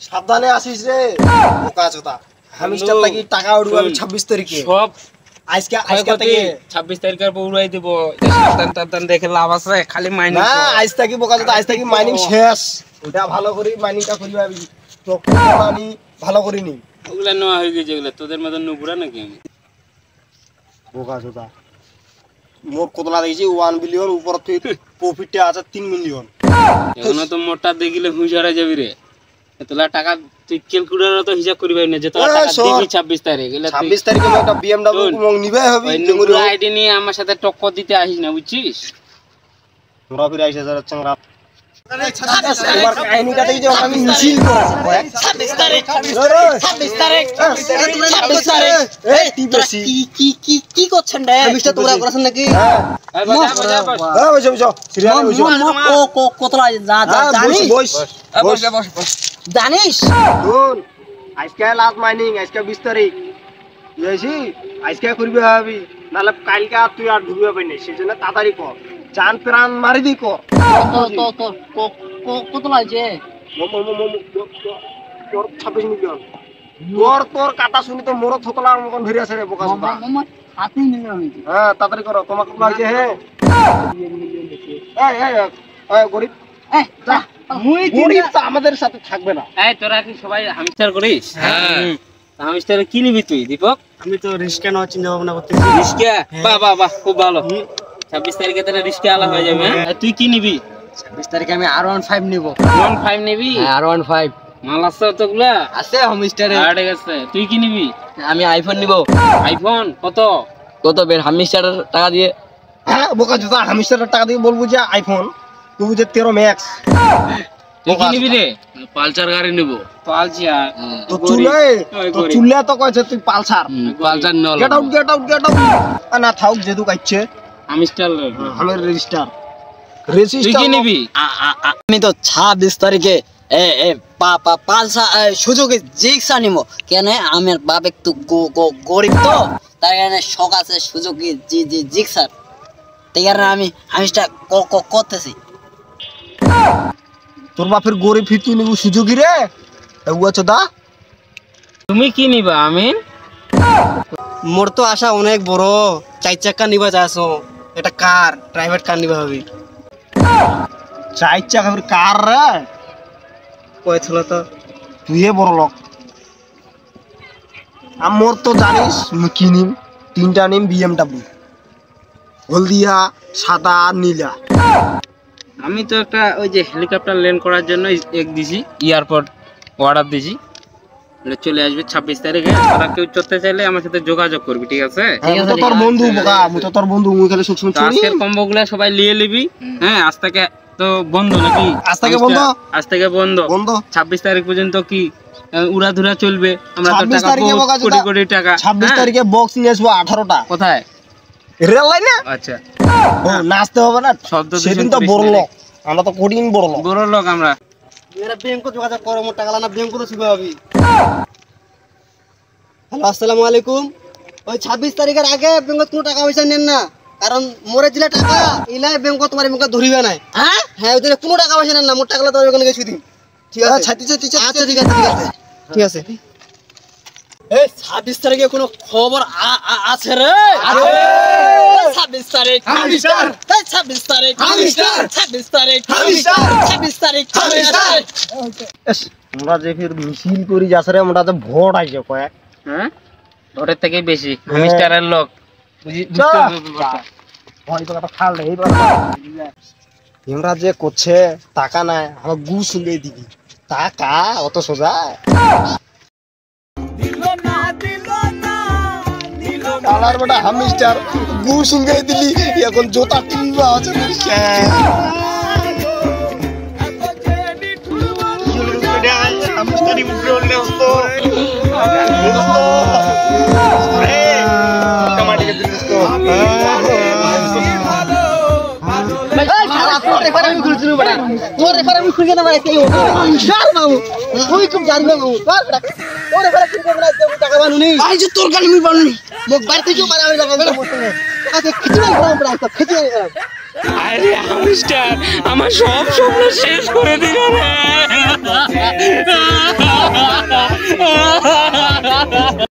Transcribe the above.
সাবধানে আসিস রে বোকা চোদা। হামিস্টার লাগি টাকা উড়াবো আমি 26 তারিখে। সব আজকে থেকে 26 তারিখের পর উড়াই দেব। টান দেখে লাভ আছে খালি মাইনিং। না আজ থেকে বোকা চোদা, আজ থেকে মাইনিং শেষ। ওটা ভালো করে মাইনিংটা করি আমি। তো আমি ভালো করিনি। ওগুলা নেওয়া হয়ে গেছে, ওগুলা তোদের মতন নুপুরা নাকি আমি? বোকা চোদা। মোট কতলা দেখেছি 1 বিলিয়ন, উপর প্রফিটে আছে 3 মিলিয়ন। এখনো তো মোটা দেখিলে হুঁশারা যাবি রে। তোলা টাকা তুই ক্যালকুলেটর তো হিসাব করিবি না যে তোলা টাকা দিবি 26 তারিখ। 26 তারিখে একটা BMW কুমং নিবে হবে। ওই নুপুরা আইডি নিয়ে আমার সাথে টক্কর দিতে আসিস না, বুঝছিস? তোরা ফিরে আইসা যারা চাংরা তোমার কাহিনীটা দেখি যে আমি মিছিল করেছি 26 তারিখ 26 তারিখ এই টিপসি কি করছেন রে? মিস্টার তোমরা করেছেন নাকি? এই বস বসো সিরিয়ালে বসো। কতলা জানিস? বস জানিস? শুন, আজকে লাস্ট মাইনিং, আজকে 20 তারিখ বুঝেছি। আজকে করবি ভাবি, নাহলে কালকে আর তুই আর ঢুকবে পাইনি। সেজন্য তাড়াতাড়ি কর, জান প্রাণ মারি দি কর। কতলা যে 26 মিলিয়ন। তোর কথা শুনি তো মোর থতলার মতন ধরে আছে রে বোকা চোদা। হ্যাঁ তাড়াতাড়ি করো, তোমাকে লাগছে। হ্যাঁ গরিব গরিব তো আমাদের সাথে থাকবে না। এই তোরা কি সবাই হামস্টার করিস? হ্যাঁ। হামস্টার কি নিবি তুই দীপক? আমি তো রিস্কে নেওয়ার চিন্তা ভাবনা করতেছি। রিস্কা? বাহ খুব ভালো। 26 তারিখে তাহলে রিস্কা আলা হয়ে যাবে। হ্যাঁ তুই কি নিবি? 26 তারিখে আমি R15 নিব। 15 নিবি? হ্যাঁ R15 মাল আছে তোগুলা? আছে হামিস্টারে। ঠিক আছে, তুই কি নিবি? আমি আইফোন নিব। আইফোন কত বের হামিস্টারের টাকা দিয়ে? হ্যাঁ বোকা চোদা, হামিস্টারের টাকা দিয়ে বলবো যে আইফোন, তুই যে 13 ম্যাক্স। তুই কি নিবি রে? পালসার গাড়ি নিব। পালসার তো চুলে তো কইছে তুই পালসার। পালসার নল। গেট আউট না থাক যেদু কাইছে হামিস্টার আমার রেজিস্টার তুই কি নিবি? আমি তো 26 তারিখে পালসার সুজুকি জিক্সার নিব। কেন আমার বাপ একটু গরিব তো, তার কারণে শখ আছে সুজুকি জিক্সার। তাই কারণে আমি হামিস্টা করতেছি। তোর বাপের গরিব ফির তুই নিবু সুযোগী রে এগুয়া চোদা। তুমি কি নিবা? আমিন মোর তো আশা অনেক বড়, 4 চাকা নিবা যাচ্ছো, এটা কার, প্রাইভেট কার নিবা হবে। 4 চাকা কার রে কইছিল তো তুই বড় লোক। মোর তো জানিস কি নিম, 3টা নিম BMW, হলদিয়া, সাদা, নীলা। আমি তো একটা ওই যে হেলিকপ্টার ল্যান্ড করার জন্য এক দিছি, এয়ারপোর্ট অর্ডার দিছি, চলে আসবে 26 তারিখে। তোরা কেউ চড়তে চাইলে আমার সাথে যোগাযোগ করবি, ঠিক আছে? তোর বন্ধু বোকা, আমি তো তোর বন্ধু, মুই খালি সবসময় চুরি। আজকের কম্বোগুলা সবাই নিয়ে নিবি। হ্যাঁ আজ থেকে তো বন্ধ নাকি? আজ থেকে বন্ধ 26 তারিখ পর্যন্ত কি উড়াধুরা চলবে। আমরা তো টাকা কোটি টাকা। 26 তারিখে বক্স নিয়ে আসবো 18টা। কোথায়? রেল লাইনে। আচ্ছা নাচতে হবে না সেদিন তো বড় লোক, আমরা তো কঠিন বড় লোক আমরা। মেরা ব্যাংকে যোগাযোগ করো, মোর টাকা লানা ব্যাংকে তো শিখবে হবে। হ্যালো আসসালামু আলাইকুম। ওই 26 তারিখের আগে ব্যাংকে কোনো টাকা পয়সা নেন না, কারণ মোরে দিলে টাকা ইলাই ব্যাংকে তোমার ব্যাংকে ধরিবে না। হ্যাঁ ওদের কোনো টাকা পয়সা নেন না, মোর টাকা তোর ওখানে গেছি দিন, ঠিক আছে? আচ্ছা ঠিক আছে। এই 26 তারিখে কোনো খবর আছে রে? 26 তারিখ হামিস্টার, 26 তারিখ হামিস্টার, 26 তারিখ হামিস্টার, 26 তারিখ হামিস্টার। আমরা যে ফির মিছিল করি যাচ্ছে রে, আমরা তো ভোট আইছে কয়েক। হ্যাঁ ভোটের থেকে বেশি হামিস্টারের লোক আমরা যে করছে টাকা নাই, আমার গু শুনে দিবি টাকা অত সোজা। কালার বেটা হামিস্টার গু শুনে দিলি, এখন জোতা কিনবা আছে হামিস্টারি মুখে উঠলে হতো আমার সব স্বপ্ন শেষ করে দিল রে।